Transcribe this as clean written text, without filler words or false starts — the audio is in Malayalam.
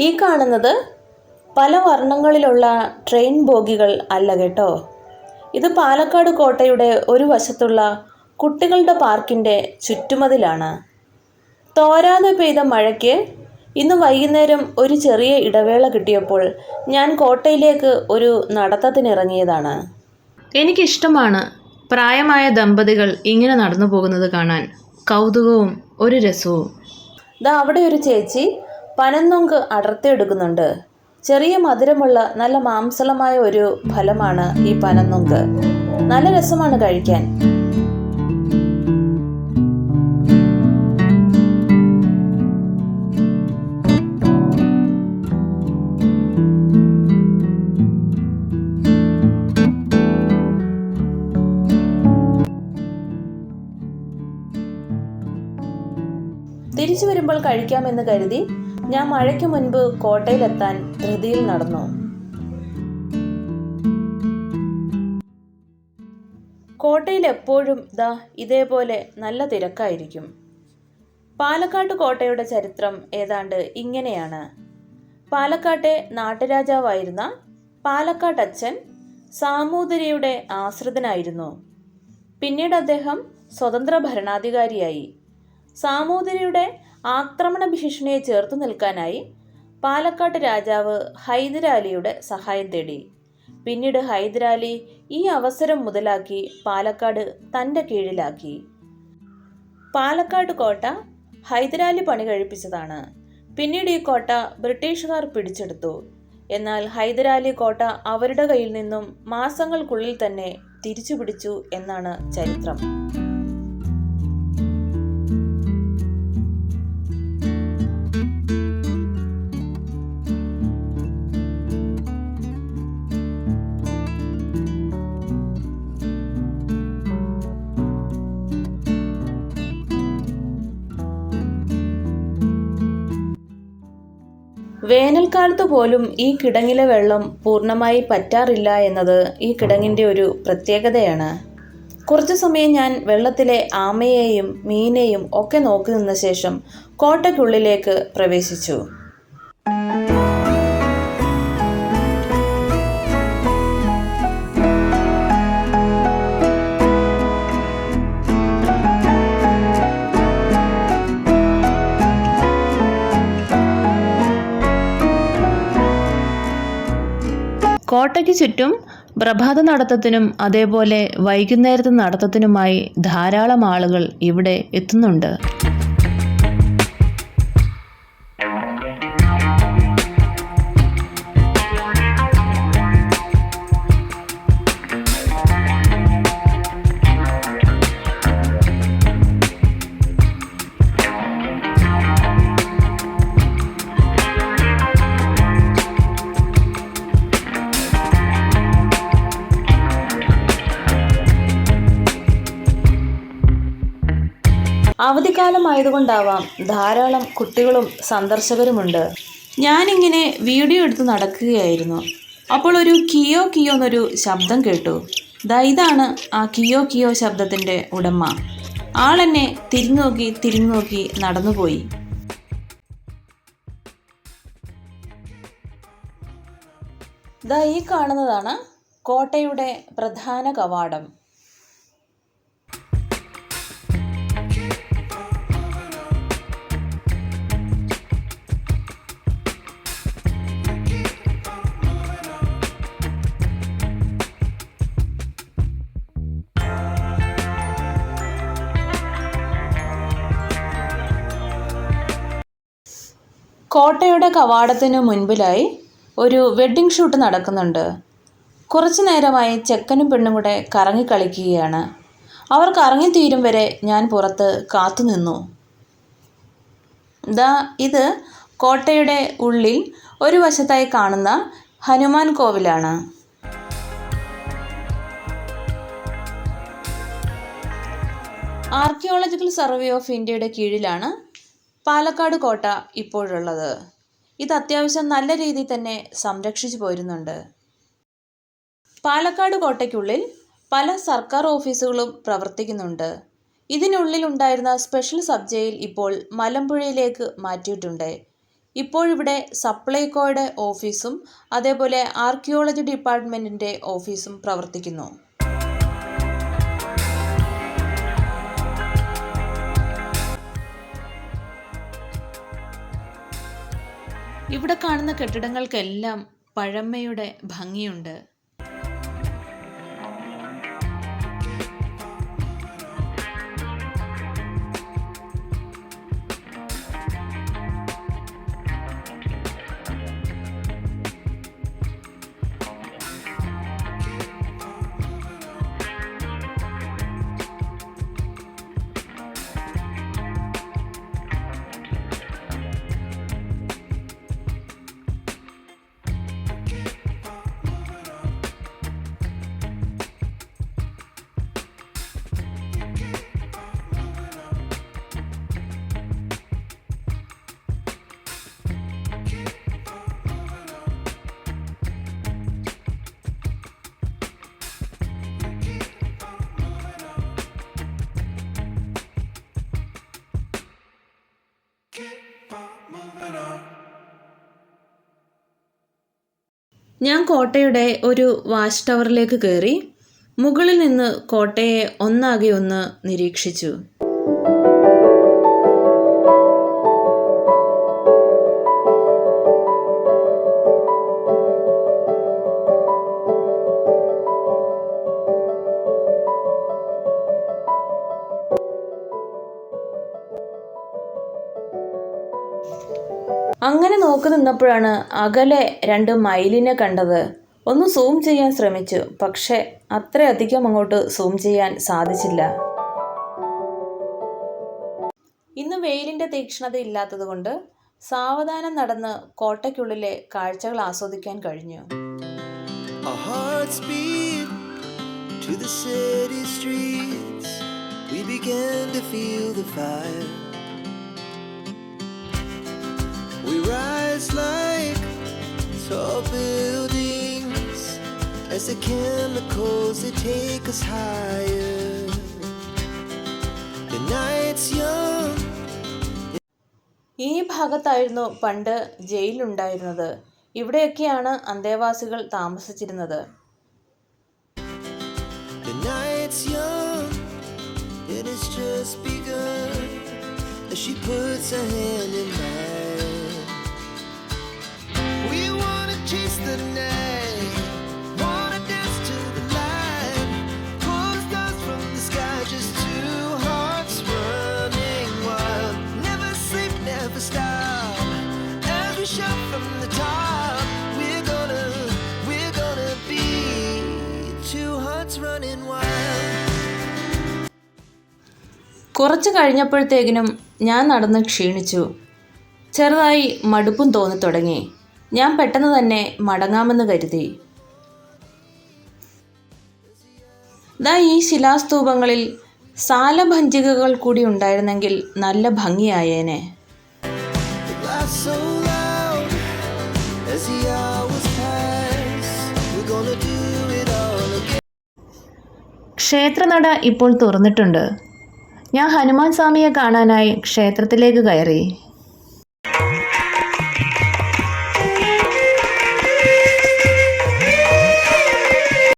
ഈ കാണുന്നത് പല വർണ്ണങ്ങളിലുള്ള ട്രെയിൻ ബോഗികൾ അല്ല കേട്ടോ. ഇത് പാലക്കാട് കോട്ടയുടെ ഒരു വശത്തുള്ള കുട്ടികളുടെ പാർക്കിൻ്റെ ചുറ്റുമതിലാണ്. തോരാതെ പെയ്ത മഴയ്ക്ക് ഇന്ന് വൈകുന്നേരം ഒരു ചെറിയ ഇടവേള കിട്ടിയപ്പോൾ ഞാൻ കോട്ടയിലേക്ക് ഒരു നടത്തത്തിനിറങ്ങിയതാണ്. എനിക്കിഷ്ടമാണ് പ്രായമായ ദമ്പതികൾ ഇങ്ങനെ നടന്നു പോകുന്നത് കാണാൻ. കൗതുകവും ഒരു രസവും. അവിടെ ഒരു ചേച്ചി പനന്നൊങ്ക് അടർത്തിയെടുക്കുന്നുണ്ട്. ചെറിയ മധുരമുള്ള നല്ല മാംസളമായ ഒരു ഫലമാണ് ഈ പനന്നൊങ്ക്. നല്ല രസമാണ് കഴിക്കാൻ. തിരിച്ചു വരുമ്പോൾ കഴിക്കാമെന്ന് കരുതി ഞാൻ മഴയ്ക്ക് മുൻപ് കോട്ടയിലെത്താൻ ധൃതിയിൽ നടന്നു. കോട്ടയിൽ എപ്പോഴും ഇതേപോലെ നല്ല തിരക്കായിരിക്കും. പാലക്കാട് കോട്ടയുടെ ചരിത്രം ഏതാണ്ട് ഇങ്ങനെയാണ്. പാലക്കാട്ടെ നാട്ടുരാജാവായിരുന്ന പാലക്കാട്ടച്ഛൻ സാമൂതിരിയുടെ ആശ്രിതനായിരുന്നു. പിന്നീട് അദ്ദേഹം സ്വതന്ത്ര ഭരണാധികാരിയായി. സാമൂതിരിയുടെ ആക്രമണ ഭീഷണിയെ ചേർത്തു നിൽക്കാനായി പാലക്കാട് രാജാവ് ഹൈദരാലിയുടെ സഹായം തേടി. പിന്നീട് ഹൈദരാലി ഈ അവസരം മുതലാക്കി പാലക്കാട് തൻ്റെ കീഴിലാക്കി. പാലക്കാട് കോട്ട ഹൈദരാലി പണി കഴിപ്പിച്ചതാണ്. പിന്നീട് ഈ കോട്ട ബ്രിട്ടീഷുകാർ പിടിച്ചെടുത്തു. എന്നാൽ ഹൈദരാലി കോട്ട അവരുടെ കയ്യിൽ നിന്നും മാസങ്ങൾക്കുള്ളിൽ തന്നെ തിരിച്ചു പിടിച്ചു എന്നാണ് ചരിത്രം. വേനൽക്കാലത്ത് പോലും ഈ കിടങ്ങിലെ വെള്ളം പൂർണ്ണമായി പറ്റാറില്ല എന്നത് ഈ കിടങ്ങിൻ്റെ ഒരു പ്രത്യേകതയാണ്. കുറച്ചു സമയം ഞാൻ വെള്ളത്തിലെ ആമയെയും മീനെയും ഒക്കെ നോക്കി നിന്ന ശേഷം കോട്ടയ്ക്കുള്ളിലേക്ക് പ്രവേശിച്ചു. കോട്ടയ്ക്ക് ചുറ്റും പ്രഭാത നടത്തത്തിനും അതേപോലെ വൈകുന്നേരത്തെ നടത്തത്തിനുമായി ധാരാളം ആളുകൾ ഇവിടെ എത്തുന്നുണ്ട്. അവധിക്കാലമായതുകൊണ്ടാവാം ധാരാളം കുട്ടികളും സന്ദർശകരുമുണ്ട്. ഞാനിങ്ങനെ വീഡിയോ എടുത്ത് നടക്കുകയായിരുന്നു. അപ്പോൾ ഒരു കിയോ കിയോ എന്നൊരു ശബ്ദം കേട്ടു. ഇതാണ് ആ കിയോ കിയോ ശബ്ദത്തിൻ്റെ ഉടമ. ആളെന്നെ തിരിഞ്ഞു നോക്കി നടന്നുപോയി. ഈ കാണുന്നതാണ് കോട്ടയുടെ പ്രധാന കവാടം. കോട്ടയുടെ കവാടത്തിന് മുൻപിലായി ഒരു വെഡ്ഡിംഗ് ഷൂട്ട് നടക്കുന്നുണ്ട്. കുറച്ചു നേരമായി ചെക്കനും പെണ്ണും കൂടെ കറങ്ങിക്കളിക്കുകയാണ്. അവർ കറങ്ങിത്തീരും വരെ ഞാൻ പുറത്ത് കാത്തുനിന്നു. ഇത് കോട്ടയുടെ ഉള്ളിൽ ഒരു വശത്തായി കാണുന്ന ഹനുമാൻ കോവിലാണ്. ആർക്കിയോളജിക്കൽ സർവേ ഓഫ് ഇന്ത്യയുടെ കീഴിലാണ് പാലക്കാട് കോട്ട ഇപ്പോഴുള്ളത്. ഇത് അത്യാവശ്യം നല്ല രീതിയിൽ തന്നെ സംരക്ഷിച്ചു പോരുന്നുണ്ട്. പാലക്കാട് കോട്ടയ്ക്കുള്ളിൽ പല സർക്കാർ ഓഫീസുകളും പ്രവർത്തിക്കുന്നുണ്ട്. ഇതിനുള്ളിൽ ഉണ്ടായിരുന്ന സ്പെഷ്യൽ സബ് ജയിൽ ഇപ്പോൾ മലമ്പുഴയിലേക്ക് മാറ്റിയിട്ടുണ്ട്. ഇപ്പോഴിവിടെ സപ്ലൈകോയുടെ ഓഫീസും അതേപോലെ ആർക്കിയോളജി ഡിപ്പാർട്ട്മെൻറ്റിൻ്റെ ഓഫീസും പ്രവർത്തിക്കുന്നു. ഇവിടെ കാണുന്ന കെട്ടിടങ്ങൾക്കെല്ലാം പഴമയുടെ ഭംഗിയുണ്ട്. ഞാൻ കോട്ടയുടെ ഒരു വാച്ച് ടവറിലേക്ക് കയറി മുകളിൽ നിന്ന് കോട്ടയെ ഒന്നാകെ ഒന്ന് നിരീക്ഷിച്ചു. അങ്ങനെ നോക്കി നിന്നപ്പോഴാണ് അകലെ 2 മയിലിനെ കണ്ടത്. ഒന്ന് സൂം ചെയ്യാൻ ശ്രമിച്ചു, പക്ഷെ അത്രയധികം അങ്ങോട്ട് സൂം ചെയ്യാൻ സാധിച്ചില്ല. ഇന്ന് വെയിലിൻ്റെ തീക്ഷ്ണത ഇല്ലാത്തതുകൊണ്ട് സാവധാനം നടന്ന് കോട്ടയ്ക്കുള്ളിലെ കാഴ്ചകൾ ആസ്വദിക്കാൻ കഴിഞ്ഞു. We rise like tall buildings as the chemicals they take us higher. The night's young. ഈ ഭാഗത്തായിരുന്നു പണ്ട് ജയിലുണ്ടായിരുന്നത്. ഇവിടെയൊക്കെയാണ് അന്തേവാസികൾ താമസിച്ചിരുന്നത്. The night's young and it's just begun as she puts her hand in mine. Chase the night, wanna dance to the light, pull the stars from the sky, just 2 hearts running wild. Never sleep, never stop, as we shout from the top. We're gonna be 2 hearts running wild. കുറച്ച് കഴിഞ്ഞപ്പോഴത്തേക്കിനും ഞാൻ നടന്ന് ക്ഷീണിച്ചു. ചെറുതായി മടുപ്പും തോന്നി തുടങ്ങി. ഞാൻ പെട്ടെന്ന് തന്നെ മടങ്ങാമെന്ന് കരുതി. ഈ ശിലാസ്തൂപങ്ങളിൽ സാലഭഞ്ജികകൾ കൂടി ഉണ്ടായിരുന്നെങ്കിൽ നല്ല ഭംഗിയായേനെ. ക്ഷേത്രനട ഇപ്പോൾ തുറന്നിട്ടുണ്ട്. ഞാൻ ഹനുമാൻ സ്വാമിയെ കാണാനായി ക്ഷേത്രത്തിലേക്ക് കയറി.